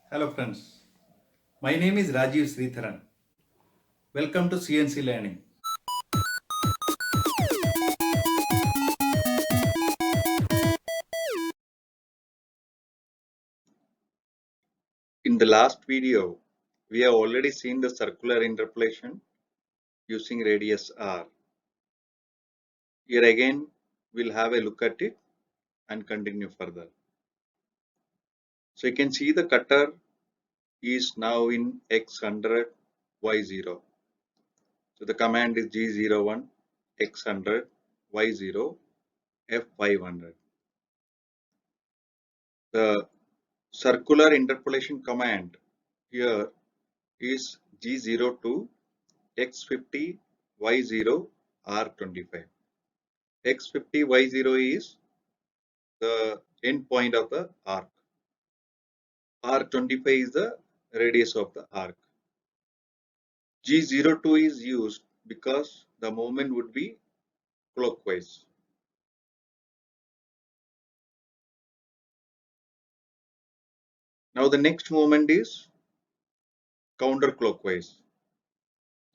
Hello friends, my name is Rajiv Sritharan. Welcome to CNC Learning. In the last video, we have already seen the circular interpolation using radius r. Here again, we'll have a look at it and continue further. So you can see the cutter is now in x100, y0. So the command is g01, x100, y0, f500. The circular interpolation command here is G02 X50 Y0 R25. X50 Y0 is the end point of the arc. R25 is the radius of the arc. G02 is used because the movement would be clockwise. Now the next movement is counterclockwise.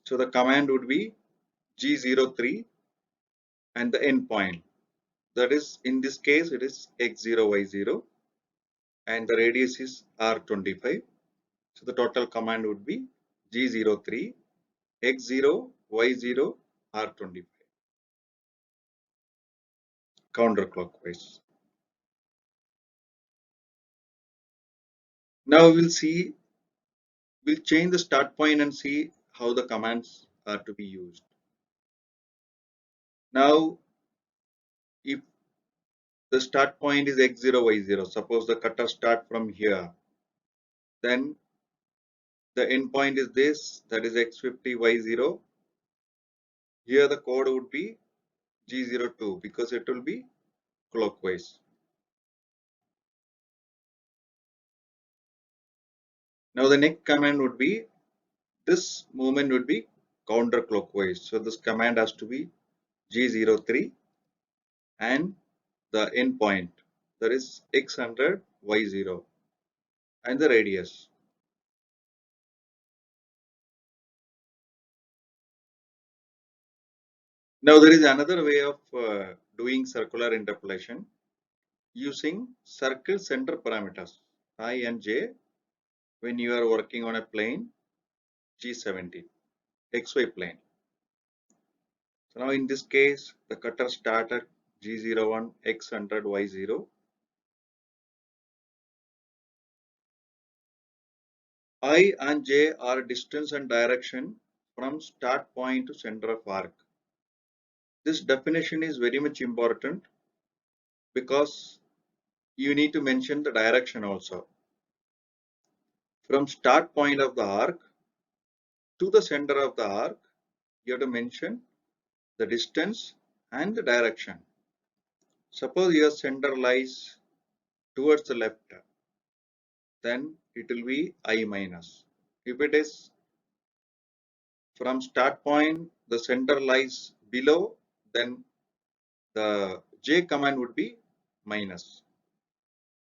So the command would be G03 and the end point. That is, in this case, it is X0 Y0 and the radius is R25. So the total command would be G03 X0 Y0 R25 counterclockwise. Now we'll change the start point and see how the commands are to be used. Now if the start point is X0 Y0, suppose the cutter start from here, then the end point is this, that is X50 Y0. Here the code would be G02 because it will be clockwise. Now the next command would be, this movement would be counterclockwise. So this command has to be G03 and the end point, that is X100 Y0 and the radius. Now there is another way of doing circular interpolation using circle center parameters I and j when you are working on a plane G70 XY plane. So now in this case the cutter start at G01 X100 Y0. I and j are distance and direction from start point to center of arc. This definition is very much important because you need to mention the direction also. From start point of the arc to the center of the arc, you have to mention the distance and the direction. Suppose your center lies towards the left, then it will be I minus. If it is from start point, the center lies below, then the j command would be minus.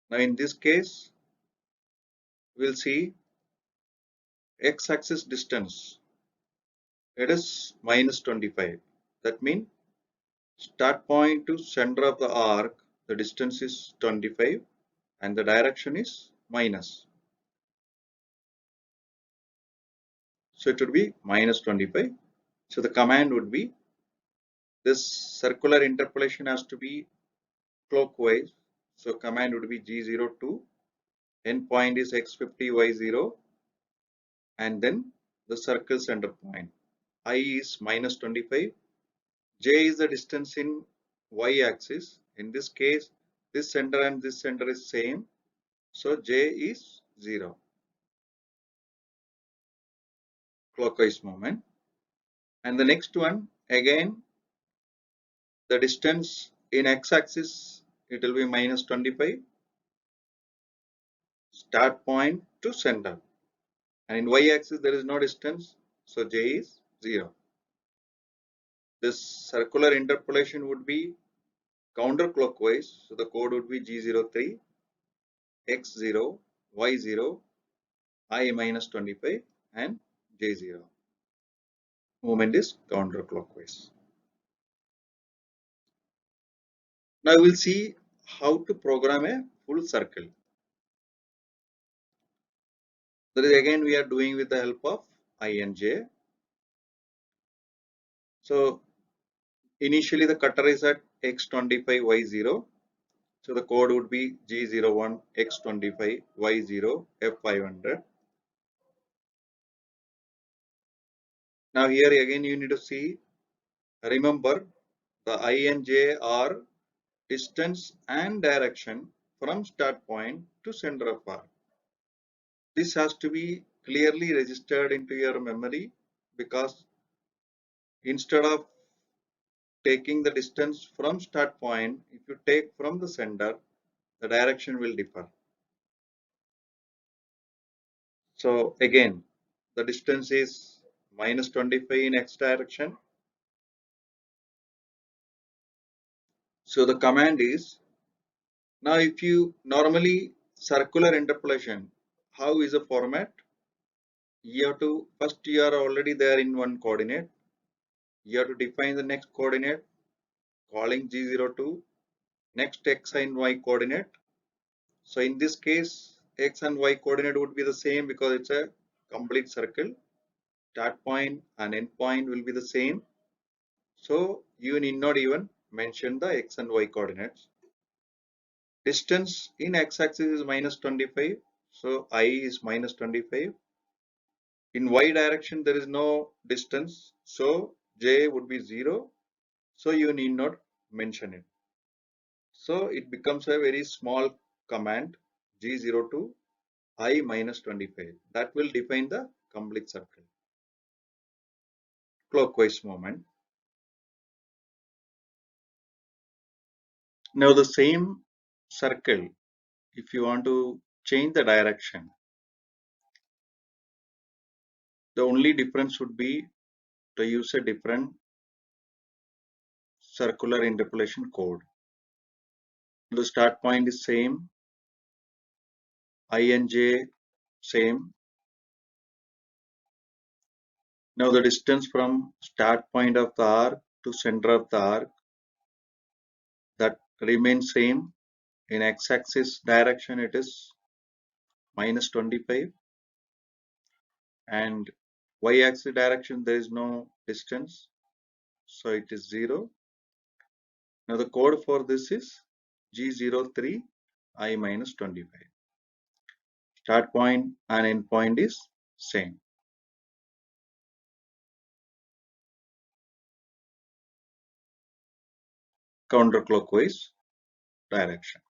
Now in this case, we'll see x-axis distance. It is minus 25. That means start point to center of the arc, the distance is 25 and the direction is minus. So it would be minus 25. So the command would be, this circular interpolation has to be clockwise. So command would be G02, end point is X50 Y0 and then the circle center point. I is minus 25. J is the distance in y axis. In this case, this center and this center is same. So J is 0. Clockwise movement. And the next one, again, the distance in x axis, it will be minus 25. Start point to center. And in y axis, there is no distance. So J is 0. This circular interpolation would be counterclockwise. So the code would be G03, X0, Y0, I minus 25 and J0. Movement is counterclockwise. Now we'll see how to program a full circle. That is again we are doing with the help of I and J. So initially the cutter is at x25 y0. So the code would be G01 x25 y0 f500. Now here again you need to see, remember the I and J are distance and direction from start point to center of arc. This has to be clearly registered into your memory, because instead of taking the distance from start point, if you take from the center, the direction will differ. So again, the distance is minus 25 in x direction. So the command is, now if you normally circular interpolation, how is the format? You have to, first you are already there in one coordinate. You have to define the next coordinate, calling G02, next x and y coordinate. So in this case, x and y coordinate would be the same because it's a complete circle. Start point and end point will be the same. So you need not even mention the x and y coordinates. Distance in x-axis is minus 25. So I is minus 25. In y direction there is no distance. So j would be 0. So you need not mention it. So it becomes a very small command, G02 I minus 25. That will define the complete circle. Clockwise movement. Now the same circle, if you want to change the direction, the only difference would be to use a different circular interpolation code. The start point is same, I and J same. Now the distance from start point of the arc to center of the arc, that remains same. In x-axis direction it is minus 25, and y-axis direction there is no distance, so it is 0. Now the code for this is G03 I minus 25. Start point and end point is same. Counterclockwise direction.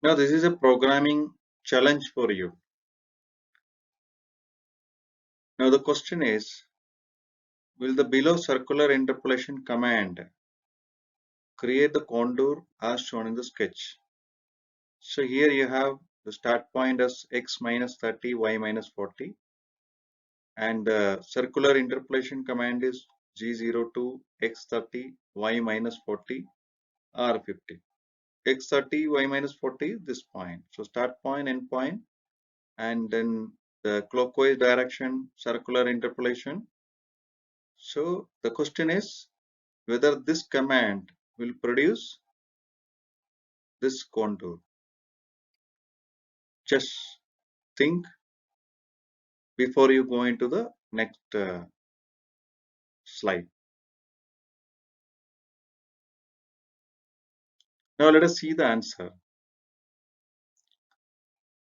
Now this is a programming challenge for you. Now the question is, will the below circular interpolation command create the contour as shown in the sketch? So here you have the start point as x minus 30, y minus 40, and the circular interpolation command is G02 x30 y minus 40 R50. X30 y minus 40 is this point. So start point, end point, and then the clockwise direction circular interpolation. So the question is whether this command will produce this contour. Just think before you go into the next slide. Now let us see the answer.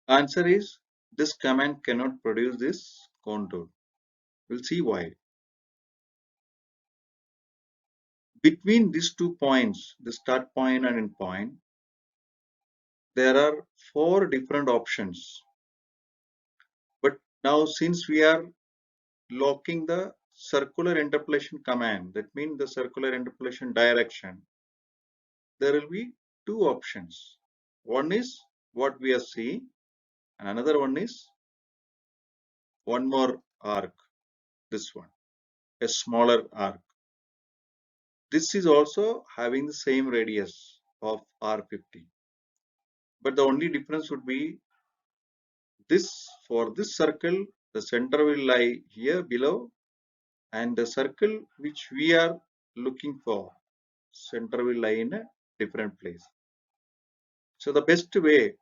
Answer is, this command cannot produce this contour. We'll see why. Between these 2 points, the start point and end point, there are 4 different options. But now since we are locking the circular interpolation command, that means the circular interpolation direction, there will be 2 options. One is what we are seeing, and another one is one more arc, this one, a smaller arc. This is also having the same radius of R50. but the only difference would be this, for this circle, the center will lie here below, and the circle which we are looking for, center will lie in a different place. So the best way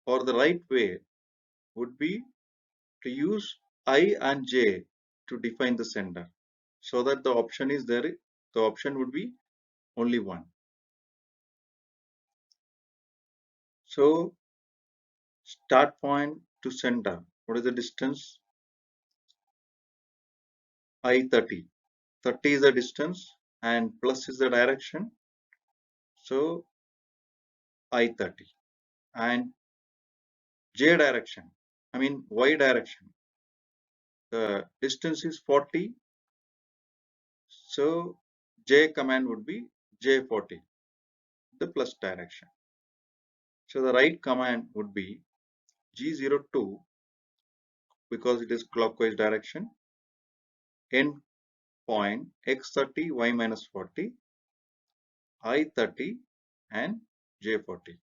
or the right way would be to use I and J to define the center, so that the option is there. The option would be only one. So start point to center, what is the distance? I30. 30 is the distance and plus is the direction. So I30. And J direction, I mean Y direction, the distance is 40. So J command would be J40, the plus direction. So the right command would be G02, because it is clockwise direction, end point X30, Y minus 40, I30 and J40.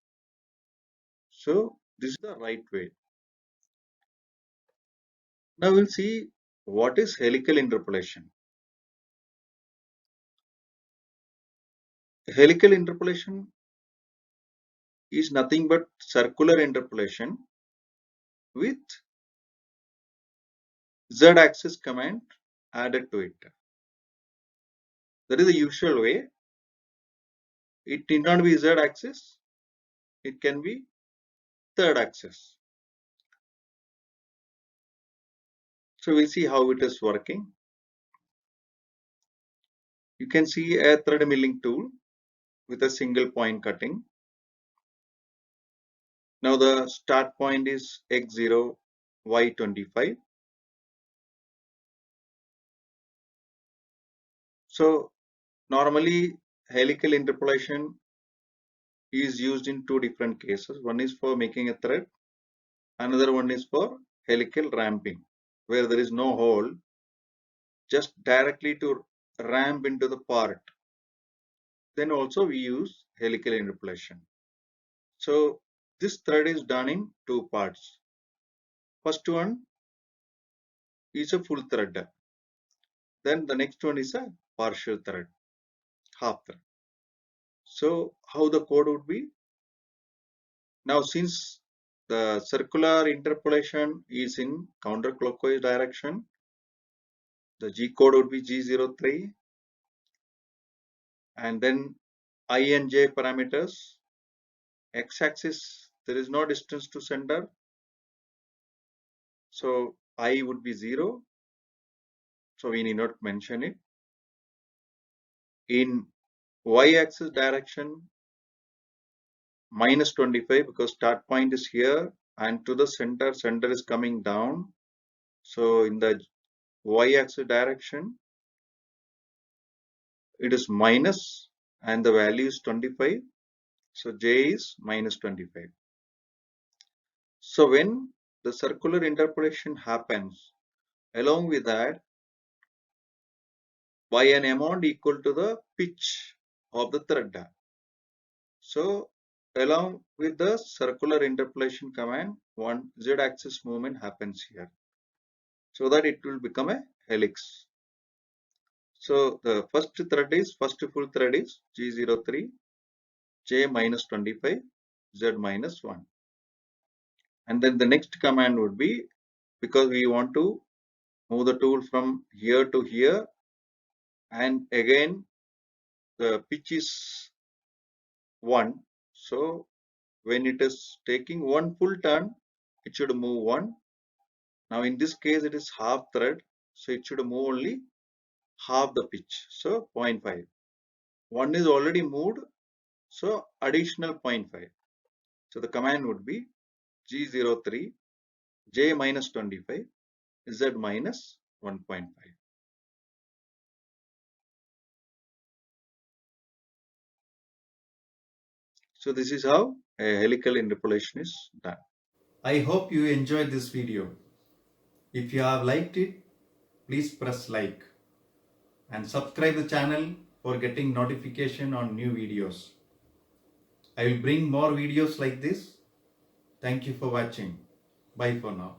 So this is the right way. Now we'll see what is helical interpolation. Helical interpolation is nothing but circular interpolation with z-axis command added to it. That is the usual way. It need not be z-axis, it can be third axis. So we'll see how it is working. You can see a thread milling tool with a single point cutting. Now the start point is x0, y25. So normally helical interpolation is used in two different cases. One is for making a thread, another one is for helical ramping, where there is no hole, just directly to ramp into the part. Then also we use helical interpolation. So this thread is done in two parts. First one is a full thread. Then the next one is a partial thread, half thread. So how the code would be? Now since the circular interpolation is in counterclockwise direction, the G code would be G03, and then I and J parameters. X-axis, there is no distance to center, so I would be 0, so we need not mention it. In Y-axis direction, minus 25, because start point is here, and to the center is coming down. So in the Y-axis direction, it is minus, and the value is 25. So J is minus 25. So when the circular interpolation happens, along with that, by an amount equal to the pitch of the thread. So along with the circular interpolation command, one z-axis movement happens here, so that it will become a helix. So the first full thread is G03, J minus 25, Z minus 1. And then the next command would be, because we want to move the tool from here to here, and again the pitch is 1. So when it is taking one full turn, it should move 1. Now in this case it is half thread, so it should move only half the pitch, so 0.5. 1 is already moved, so additional 0.5. So the command would be G03, J minus 25, Z minus 1.5. So this is how a helical interpolation is done. I hope you enjoyed this video. If you have liked it, please press like and subscribe the channel for getting notification on new videos. I will bring more videos like this Thank you for watching. Bye for now.